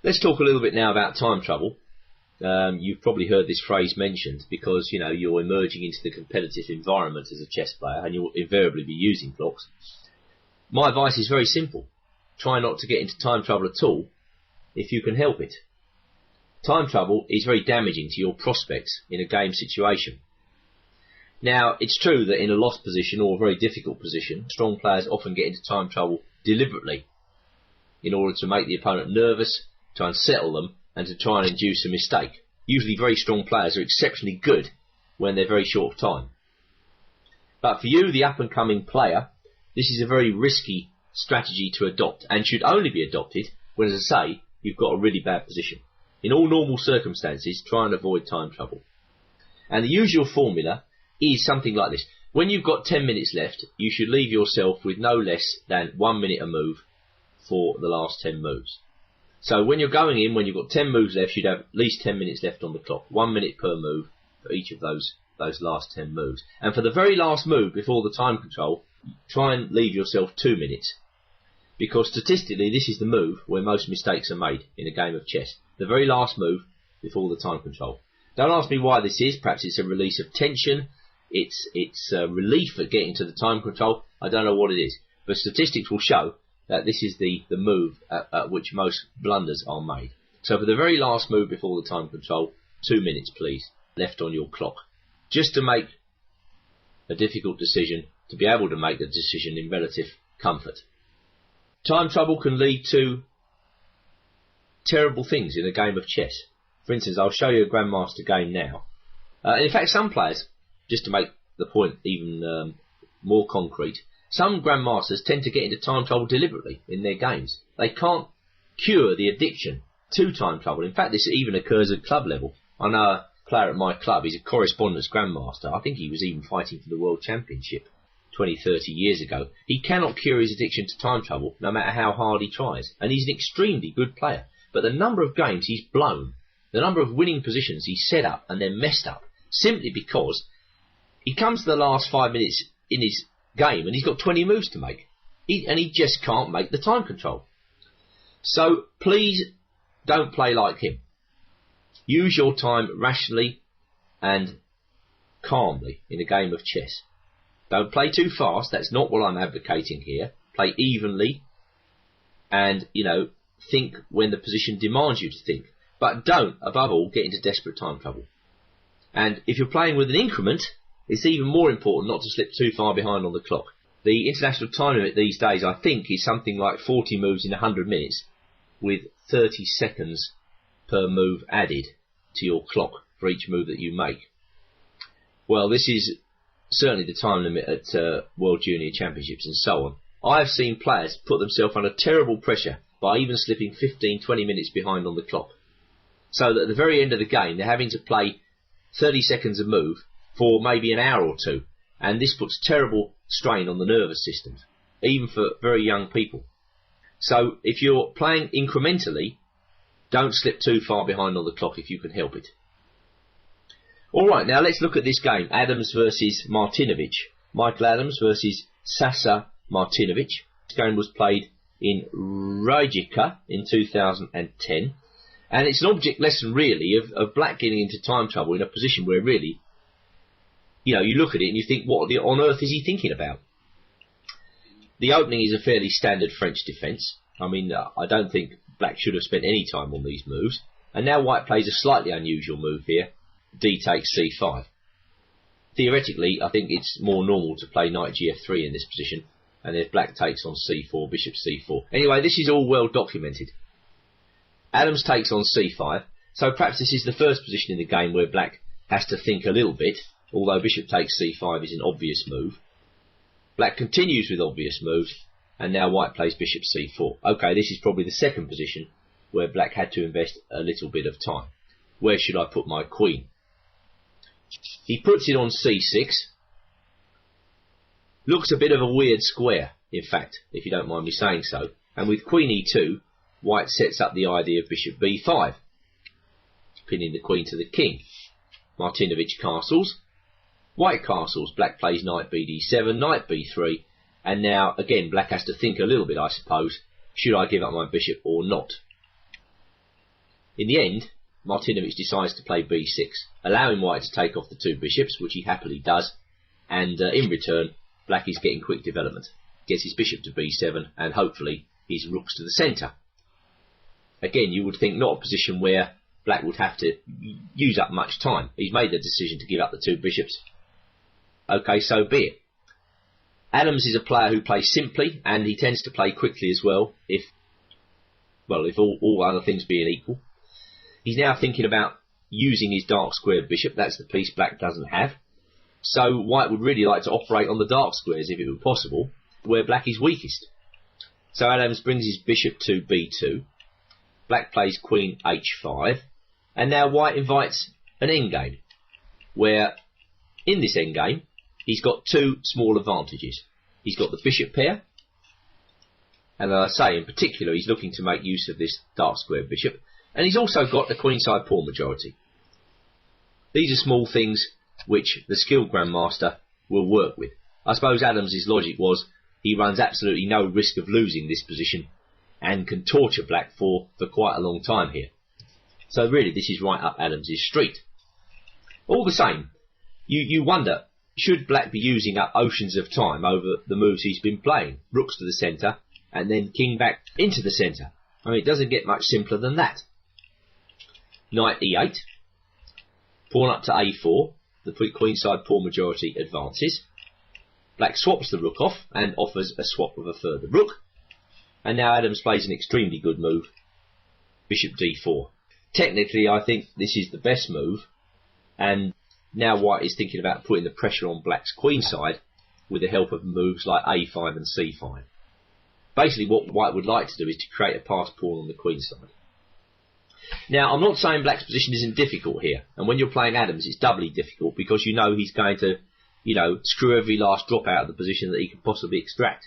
Let's talk a little bit now about time trouble. You've probably heard this phrase mentioned because, you know, you're emerging into the competitive environment as a chess player and you'll invariably be using clocks. My advice is very simple. Try not to get into time trouble at all if you can help it. Time trouble is very damaging to your prospects in a game situation. Now, it's true that in a lost position or a very difficult position, strong players often get into time trouble deliberately in order to make the opponent nervous, try and settle them, and to try and induce a mistake. Usually very strong players are exceptionally good when they're very short of time. But for you, the up-and-coming player, this is a very risky strategy to adopt and should only be adopted when, as I say, you've got a really bad position. In all normal circumstances, try and avoid time trouble. And the usual formula is something like this. When you've got 10 minutes left, you should leave yourself with no less than 1 minute a move for the last 10 moves. So when you're going in, when you've got 10 moves left, you'd have at least 10 minutes left on the clock. 1 minute per move for each of those last 10 moves. And for the very last move before the time control, try and leave yourself 2 minutes. Because statistically, this is the move where most mistakes are made in a game of chess. The very last move before the time control. Don't ask me why this is. Perhaps it's a release of tension. It's a relief at getting to the time control. I don't know what it is. But statistics will show that this is the move at which most blunders are made. So for the very last move before the time control, 2 minutes please, left on your clock. Just to make a difficult decision, to be able to make the decision in relative comfort. Time trouble can lead to terrible things in a game of chess. For instance, I'll show you a Grandmaster game now. In fact, some players, just to make the point even more concrete, some Grandmasters tend to get into time trouble deliberately in their games. They can't cure the addiction to time trouble. In fact, this even occurs at club level. I know a player at my club, he's a correspondence Grandmaster. I think he was even fighting for the World Championship 20, 30 years ago. He cannot cure his addiction to time trouble, no matter how hard he tries. And he's an extremely good player. But the number of games he's blown, the number of winning positions he's set up and then messed up, simply because he comes to the last 5 minutes in his game and he's got 20 moves to make. And he just can't make the time control. So please don't play like him. Use your time rationally and calmly in a game of chess. Don't play too fast. That's not what I'm advocating here. Play evenly and, you know, think when the position demands you to think. But don't, above all, get into desperate time trouble. And if you're playing with an increment, it's even more important not to slip too far behind on the clock. The international time limit these days, I think, is something like 40 moves in 100 minutes, with 30 seconds per move added to your clock for each move that you make. Well, this is certainly the time limit at World Junior Championships and so on. I've seen players put themselves under terrible pressure by even slipping 15, 20 minutes behind on the clock. So that at the very end of the game, they're having to play 30 seconds a move for maybe an hour or two. And this puts terrible strain on the nervous systems, even for very young people. So if you're playing incrementally, don't slip too far behind on the clock if you can help it. Alright, now let's look at this game. Adams versus Martinovic. Michael Adams versus Sasa Martinovic. This game was played in Rijeka in 2010. And it's an object lesson, really, of black getting into time trouble in a position where, really, you know, you look at it and you think, what on earth is he thinking about? The opening is a fairly standard French defence. I mean, I don't think black should have spent any time on these moves. And now white plays a slightly unusual move here. D takes c5. Theoretically, I think it's more normal to play knight gf3 in this position. And if black takes on c4, bishop c4. Anyway, this is all well documented. Adams takes on c5, so perhaps this is the first position in the game where black has to think a little bit, although bishop takes c5 is an obvious move. Black continues with obvious moves, and now white plays bishop c4. Okay, this is probably the second position where black had to invest a little bit of time. Where should I put my queen? He puts it on c6. Looks a bit of a weird square, in fact, if you don't mind me saying so. And with queen e2, white sets up the idea of bishop b5, pinning the queen to the king. Martinovic castles. White castles. Black plays knight bd7, knight b3, and now, again, black has to think a little bit, I suppose. Should I give up my bishop or not? In the end, Martinovic decides to play b6, allowing white to take off the two bishops, which he happily does, and in return, black is getting quick development. Gets his bishop to b7, and hopefully his rooks to the centre. Again, you would think not a position where black would have to use up much time. He's made the decision to give up the two bishops. Okay, so be it. Adams is a player who plays simply, and he tends to play quickly as well, if all other things being equal. He's now thinking about using his dark squared bishop. That's the piece black doesn't have. So white would really like to operate on the dark squares if it were possible, where black is weakest. So Adams brings his bishop to b2. Black plays queen h5. And now white invites an endgame, where in this endgame he's got two small advantages. He's got the bishop pair, and as I say, in particular, he's looking to make use of this dark square bishop, and he's also got the queenside pawn majority. These are small things which the skilled grandmaster will work with. I suppose Adams's logic was he runs absolutely no risk of losing this position and can torture black for quite a long time here. So really, this is right up Adams's street. All the same, you wonder, should black be using up oceans of time over the moves he's been playing? Rooks to the centre, and then king back into the centre. I mean, it doesn't get much simpler than that. Knight e8, pawn up to a4, the queenside pawn majority advances. Black swaps the rook off and offers a swap with a further rook. And now Adams plays an extremely good move, bishop d4. Technically, I think this is the best move, and now white is thinking about putting the pressure on black's queenside with the help of moves like a5 and c5. Basically, what white would like to do is to create a passed pawn on the queenside. Now, I'm not saying black's position isn't difficult here, and when you're playing Adams, it's doubly difficult because you know he's going to, screw every last drop out of the position that he could possibly extract.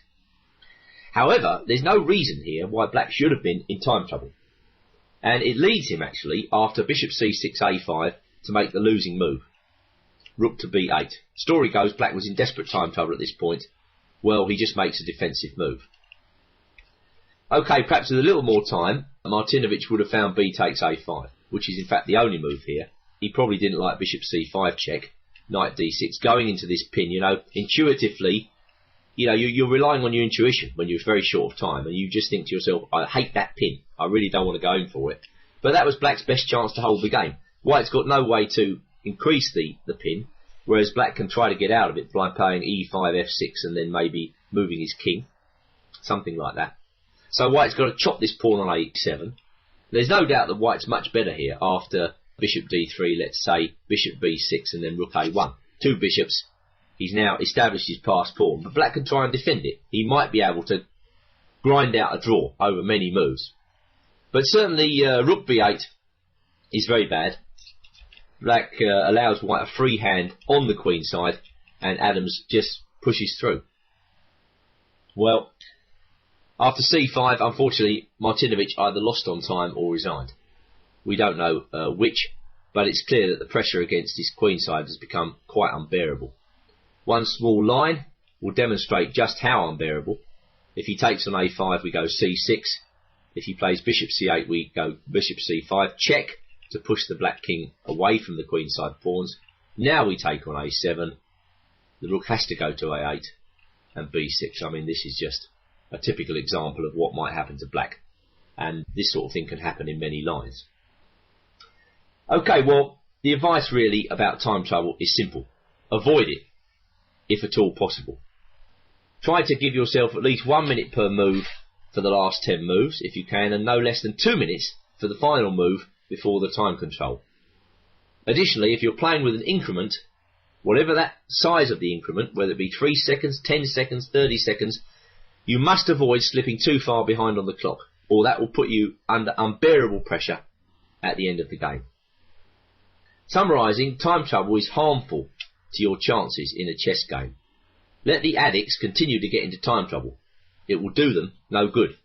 However, there's no reason here why black should have been in time trouble. And it leads him, actually, after bishop c6, a5, to make the losing move. Rook to b8. Story goes black was in desperate time trouble at this point. Well, he just makes a defensive move. Okay, perhaps with a little more time, Martinovic would have found b takes a5, which is in fact the only move here. He probably didn't like bishop c5 check, knight d6. Going into this pin, intuitively, you're relying on your intuition when you're very short of time, and you just think to yourself, I hate that pin. I really don't want to go in for it. But that was black's best chance to hold the game. White's got no way to increase the pin, whereas black can try to get out of it by playing e5, f6, and then maybe moving his king. Something like that. So white's got to chop this pawn on a7. There's no doubt that white's much better here after bishop d3, let's say, bishop b6, and then rook a1. Two bishops. He's now established his passed pawn, but black can try and defend it. He might be able to grind out a draw over many moves. But certainly rook b8 is very bad. Black allows white a free hand on the queen side, and Adams just pushes through. Well, after c5, unfortunately, Martinovic either lost on time or resigned. We don't know which, but it's clear that the pressure against his queenside has become quite unbearable. One small line will demonstrate just how unbearable. If he takes on a5, we go c6. If he plays bishop c8, we go bishop c5. Check to push the black king away from the queenside pawns. Now we take on a7. The rook has to go to a8 and b6. I mean, this is just a typical example of what might happen to black. And this sort of thing can happen in many lines. Okay, well, the advice really about time trouble is simple. Avoid it, if at all possible. Try to give yourself at least 1 minute per move for the last 10 moves, if you can, and no less than 2 minutes for the final move before the time control. Additionally, if you're playing with an increment, whatever that size of the increment, whether it be 3 seconds, 10 seconds, 30 seconds, you must avoid slipping too far behind on the clock, or that will put you under unbearable pressure at the end of the game. Summarising, time trouble is harmful to your chances in a chess game. Let the addicts continue to get into time trouble. It will do them no good.